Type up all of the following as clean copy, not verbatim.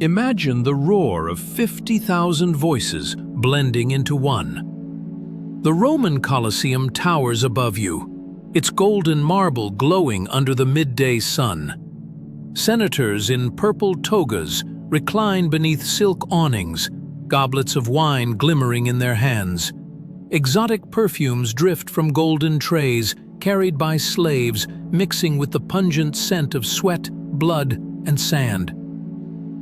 Imagine the roar of 50,000 voices blending into one. The Roman Colosseum towers above you, its golden marble glowing under the midday sun. Senators in purple togas recline beneath silk awnings, goblets of wine glimmering in their hands. Exotic perfumes drift from golden trays, carried by slaves, mixing with the pungent scent of sweat, blood, and sand.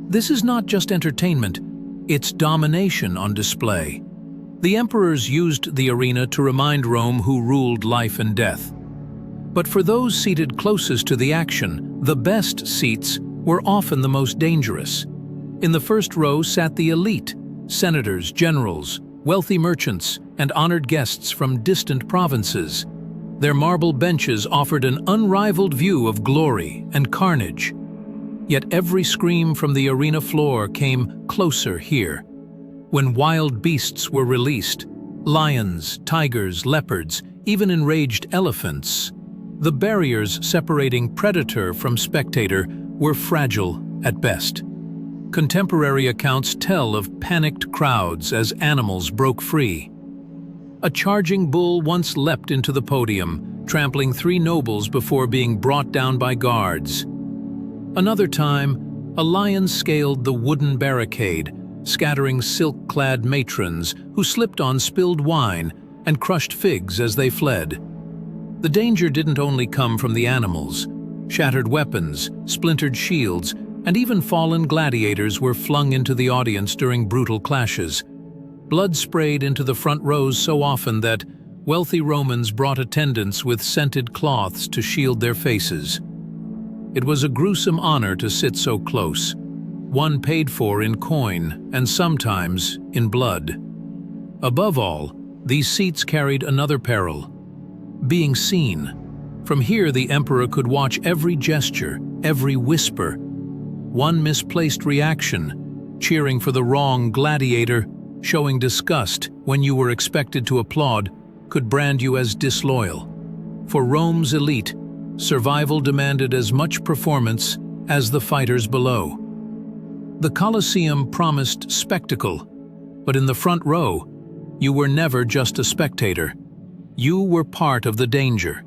This is not just entertainment, it's domination on display. The emperors used the arena to remind Rome who ruled life and death. But for those seated closest to the action, the best seats were often the most dangerous. In the first row sat the elite, senators, generals, wealthy merchants, and honored guests from distant provinces. Their marble benches offered an unrivaled view of glory and carnage. Yet every scream from the arena floor came closer here. When wild beasts were released, lions, tigers, leopards, even enraged elephants, the barriers separating predator from spectator were fragile at best. Contemporary accounts tell of panicked crowds as animals broke free. A charging bull once leapt into the podium, trampling 3 nobles before being brought down by guards. Another time, a lion scaled the wooden barricade, scattering silk-clad matrons who slipped on spilled wine and crushed figs as they fled. The danger didn't only come from the animals. Shattered weapons, splintered shields, and even fallen gladiators were flung into the audience during brutal clashes. Blood sprayed into the front rows so often that wealthy Romans brought attendants with scented cloths to shield their faces. It was a gruesome honor to sit so close, one paid for in coin and sometimes in blood. Above all, these seats carried another peril: being seen. From here, the emperor could watch every gesture, every whisper. One misplaced reaction, cheering for the wrong gladiator, showing disgust when you were expected to applaud, could brand you as disloyal. For Rome's elite, survival demanded as much performance as the fighters below. The Colosseum promised spectacle, but in the front row, you were never just a spectator. You were part of the danger.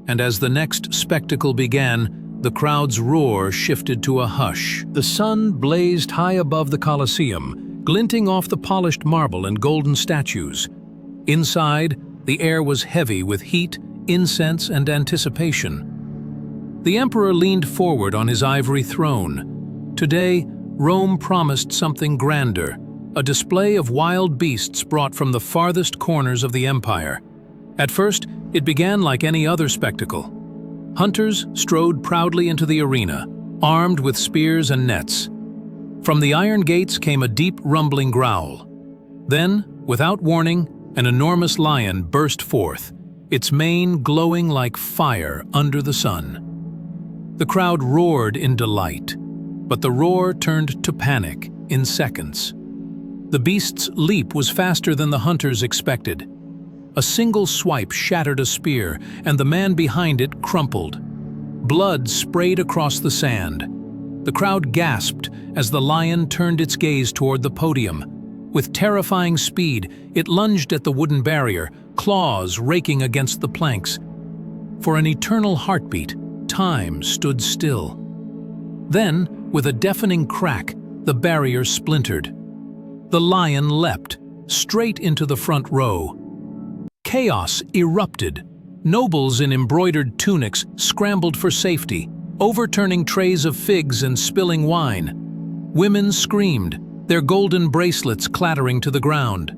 And as the next spectacle began, the crowd's roar shifted to a hush. The sun blazed high above the Colosseum, glinting off the polished marble and golden statues. Inside, the air was heavy with heat, incense, and anticipation. The emperor leaned forward on his ivory throne. Today, Rome promised something grander, a display of wild beasts brought from the farthest corners of the empire. At first, it began like any other spectacle. Hunters strode proudly into the arena, armed with spears and nets. From the iron gates came a deep rumbling growl. Then, without warning, an enormous lion burst forth, its mane glowing like fire under the sun. The crowd roared in delight, but the roar turned to panic in seconds. The beast's leap was faster than the hunters expected. A single swipe shattered a spear, and the man behind it crumpled. Blood sprayed across the sand. The crowd gasped as the lion turned its gaze toward the podium. With terrifying speed, it lunged at the wooden barrier, claws raking against the planks. For an eternal heartbeat, time stood still. Then, with a deafening crack, the barrier splintered. The lion leapt, straight into the front row. Chaos erupted. Nobles in embroidered tunics scrambled for safety, overturning trays of figs and spilling wine. Women screamed, their golden bracelets clattering to the ground.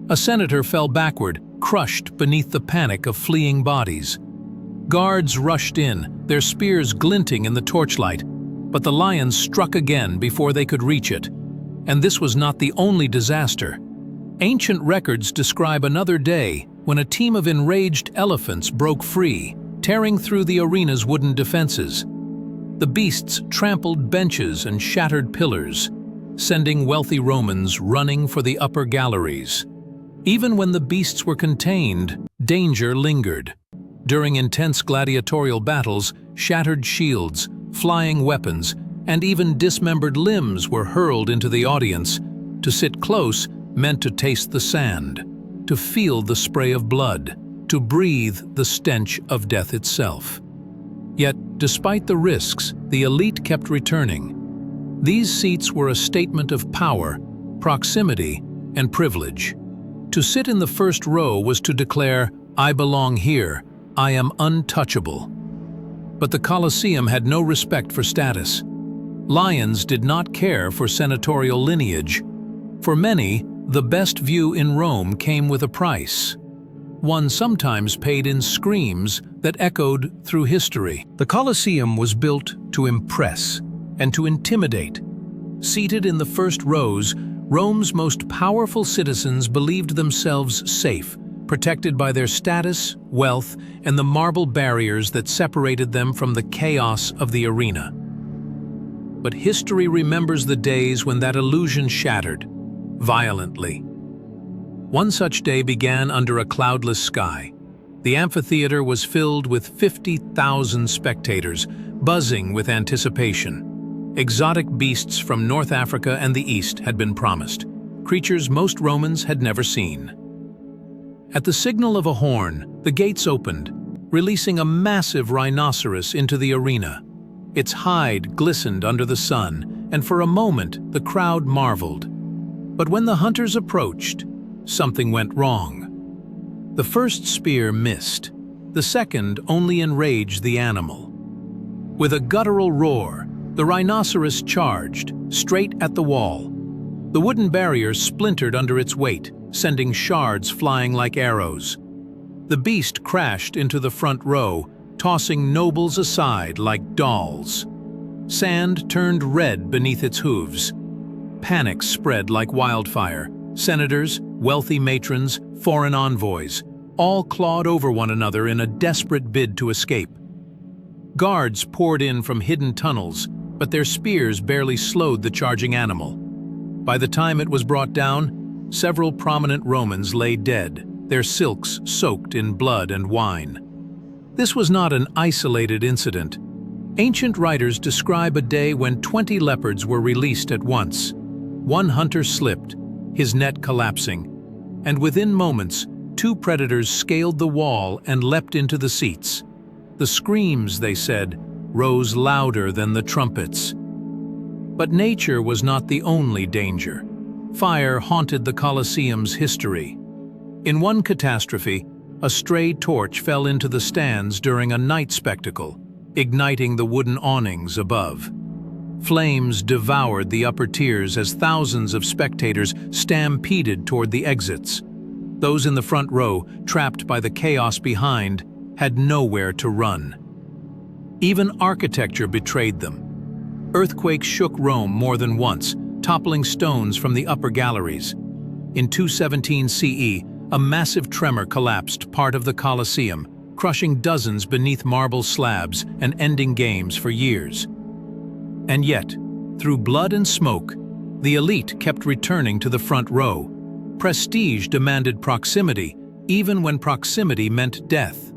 A senator fell backward, crushed beneath the panic of fleeing bodies. Guards rushed in, their spears glinting in the torchlight, but the lions struck again before they could reach it. And this was not the only disaster. Ancient records describe another day when a team of enraged elephants broke free, tearing through the arena's wooden defenses. The beasts trampled benches and shattered pillars, sending wealthy Romans running for the upper galleries. Even when the beasts were contained, danger lingered. During intense gladiatorial battles, shattered shields, flying weapons, and even dismembered limbs were hurled into the audience. To sit close meant to taste the sand, to feel the spray of blood, to breathe the stench of death itself. Yet, despite the risks, the elite kept returning. These seats were a statement of power, proximity, and privilege. To sit in the first row was to declare, "I belong here, I am untouchable." But the Colosseum had no respect for status. Lions did not care for senatorial lineage. For many, the best view in Rome came with a price. One sometimes paid in screams that echoed through history. The Colosseum was built to impress and to intimidate. Seated in the first rows, Rome's most powerful citizens believed themselves safe, protected by their status, wealth, and the marble barriers that separated them from the chaos of the arena. But history remembers the days when that illusion shattered, violently. One such day began under a cloudless sky. The amphitheater was filled with 50,000 spectators, buzzing with anticipation. Exotic beasts from North Africa and the East had been promised, creatures most Romans had never seen. At the signal of a horn, the gates opened, releasing a massive rhinoceros into the arena. Its hide glistened under the sun, and for a moment the crowd marveled. But when the hunters approached, something went wrong. The first spear missed, the second only enraged the animal. With a guttural roar, the rhinoceros charged, straight at the wall. The wooden barrier splintered under its weight, sending shards flying like arrows. The beast crashed into the front row, tossing nobles aside like dolls. Sand turned red beneath its hooves. Panic spread like wildfire. Senators, wealthy matrons, foreign envoys, all clawed over one another in a desperate bid to escape. Guards poured in from hidden tunnels, but their spears barely slowed the charging animal. By the time it was brought down, several prominent Romans lay dead, their silks soaked in blood and wine. This was not an isolated incident. Ancient writers describe a day when 20 leopards were released at once. One hunter slipped, his net collapsing, and within moments, 2 predators scaled the wall and leapt into the seats. The screams, they said, rose louder than the trumpets. But nature was not the only danger. Fire haunted the Colosseum's history. In one catastrophe, a stray torch fell into the stands during a night spectacle, igniting the wooden awnings above. Flames devoured the upper tiers as thousands of spectators stampeded toward the exits. Those in the front row, trapped by the chaos behind, had nowhere to run. Even architecture betrayed them. Earthquakes shook Rome more than once, toppling stones from the upper galleries. In 217 CE, a massive tremor collapsed part of the Colosseum, crushing dozens beneath marble slabs and ending games for years. And yet, through blood and smoke, the elite kept returning to the front row. Prestige demanded proximity, even when proximity meant death.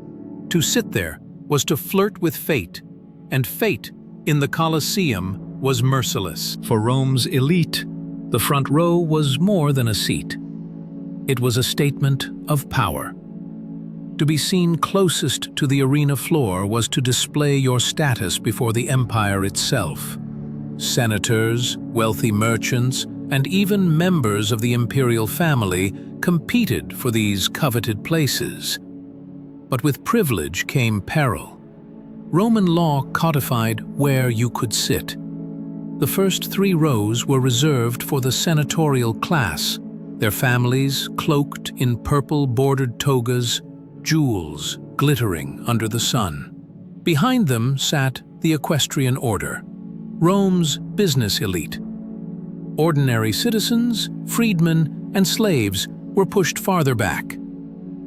To sit there was to flirt with fate, and fate in the Colosseum was merciless. For Rome's elite, the front row was more than a seat. It was a statement of power. To be seen closest to the arena floor was to display your status before the empire itself. Senators, wealthy merchants, and even members of the imperial family competed for these coveted places. But with privilege came peril. Roman law codified where you could sit. The first 3 rows were reserved for the senatorial class, their families cloaked in purple-bordered togas, jewels glittering under the sun. Behind them sat the equestrian order, Rome's business elite. Ordinary citizens, freedmen, and slaves were pushed farther back.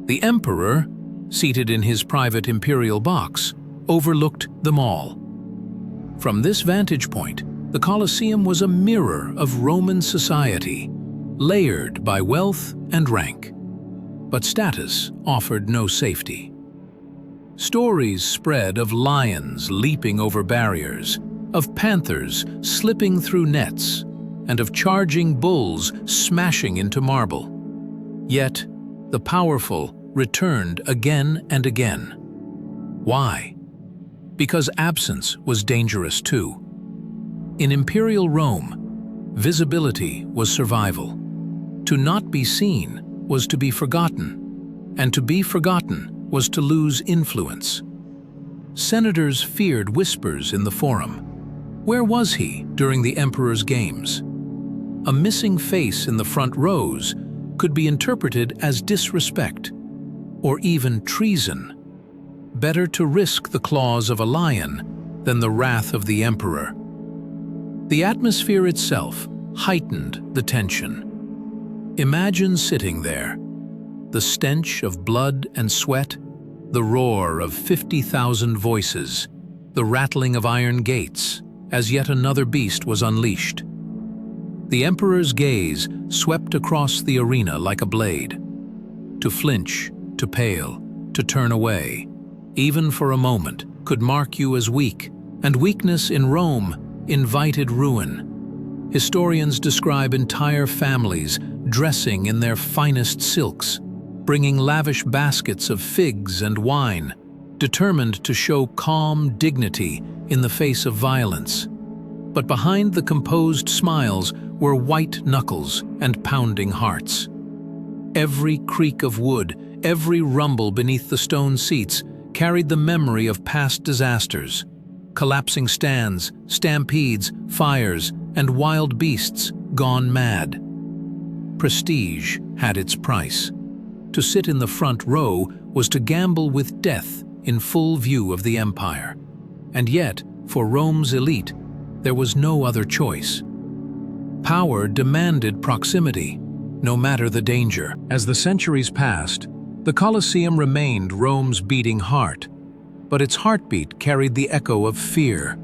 The emperor, seated in his private imperial box, overlooked them all. From this vantage point, the Colosseum was a mirror of Roman society, layered by wealth and rank. But status offered no safety. Stories spread of lions leaping over barriers, of panthers slipping through nets, and of charging bulls smashing into marble. Yet, the powerful returned again and again. Why? Because absence was dangerous too. In imperial Rome, visibility was survival. To not be seen was to be forgotten, and to be forgotten was to lose influence. Senators feared whispers in the forum. Where was he during the emperor's games? A missing face in the front rows could be interpreted as disrespect, or even treason. Better to risk the claws of a lion than the wrath of the emperor. The atmosphere itself heightened the tension. Imagine sitting there, the stench of blood and sweat, the roar of 50,000 voices, the rattling of iron gates, as yet another beast was unleashed. The emperor's gaze swept across the arena like a blade. To flinch, to pale, to turn away, even for a moment, could mark you as weak, and weakness in Rome invited ruin. Historians describe entire families dressing in their finest silks, bringing lavish baskets of figs and wine, determined to show calm dignity in the face of violence. But behind the composed smiles were white knuckles and pounding hearts. Every creak of wood, every rumble beneath the stone seats carried the memory of past disasters, collapsing stands, stampedes, fires, and wild beasts gone mad. Prestige had its price. To sit in the front row was to gamble with death in full view of the empire. And yet, for Rome's elite, there was no other choice. Power demanded proximity, no matter the danger. As the centuries passed, the Colosseum remained Rome's beating heart, but its heartbeat carried the echo of fear.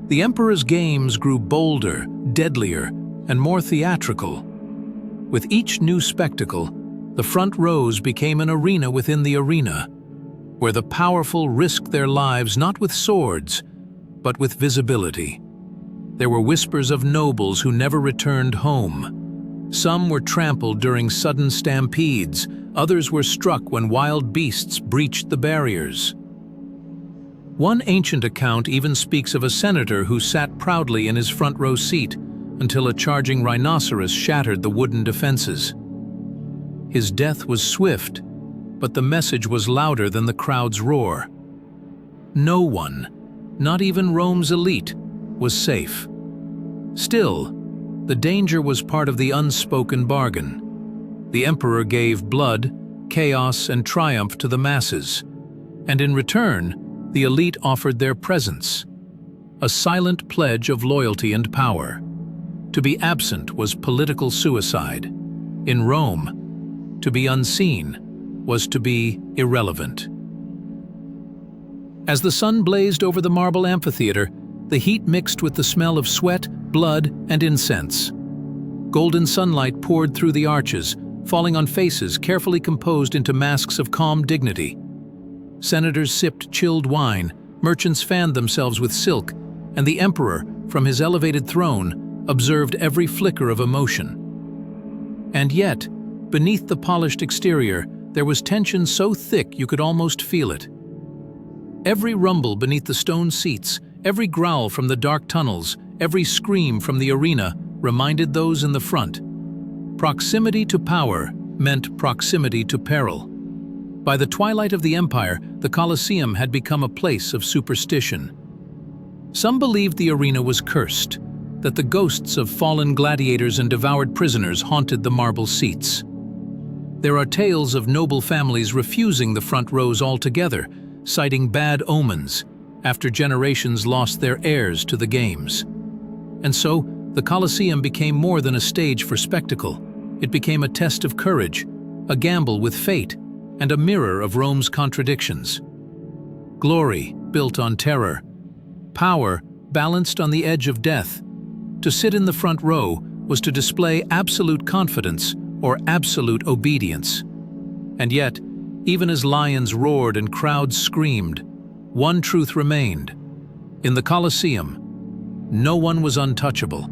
The emperor's games grew bolder, deadlier, and more theatrical. With each new spectacle, the front rows became an arena within the arena, where the powerful risked their lives not with swords, but with visibility. There were whispers of nobles who never returned home. Some were trampled during sudden stampedes, others were struck when wild beasts breached the barriers. One ancient account even speaks of a senator who sat proudly in his front row seat until a charging rhinoceros shattered the wooden defenses. His death was swift, but the message was louder than the crowd's roar. No one, not even Rome's elite, was safe. Still, the danger was part of the unspoken bargain. The emperor gave blood, chaos, and triumph to the masses, and in return, the elite offered their presence, a silent pledge of loyalty and power. To be absent was political suicide. In Rome, to be unseen was to be irrelevant. As the sun blazed over the marble amphitheater, the heat mixed with the smell of sweat, blood, and incense. Golden sunlight poured through the arches, falling on faces carefully composed into masks of calm dignity. Senators sipped chilled wine, merchants fanned themselves with silk, and the emperor, from his elevated throne, observed every flicker of emotion. And yet, beneath the polished exterior, there was tension so thick you could almost feel it. Every rumble beneath the stone seats, every growl from the dark tunnels, every scream from the arena reminded those in the front. Proximity to power meant proximity to peril. By the twilight of the empire, the Colosseum had become a place of superstition. Some believed the arena was cursed, that the ghosts of fallen gladiators and devoured prisoners haunted the marble seats. There are tales of noble families refusing the front rows altogether, citing bad omens after generations lost their heirs to the games. And so, the Colosseum became more than a stage for spectacle. It became a test of courage, a gamble with fate, and a mirror of Rome's contradictions. Glory built on terror, power balanced on the edge of death. To sit in the front row was to display absolute confidence or absolute obedience. And yet, even as lions roared and crowds screamed, one truth remained. In the Colosseum, No one was untouchable.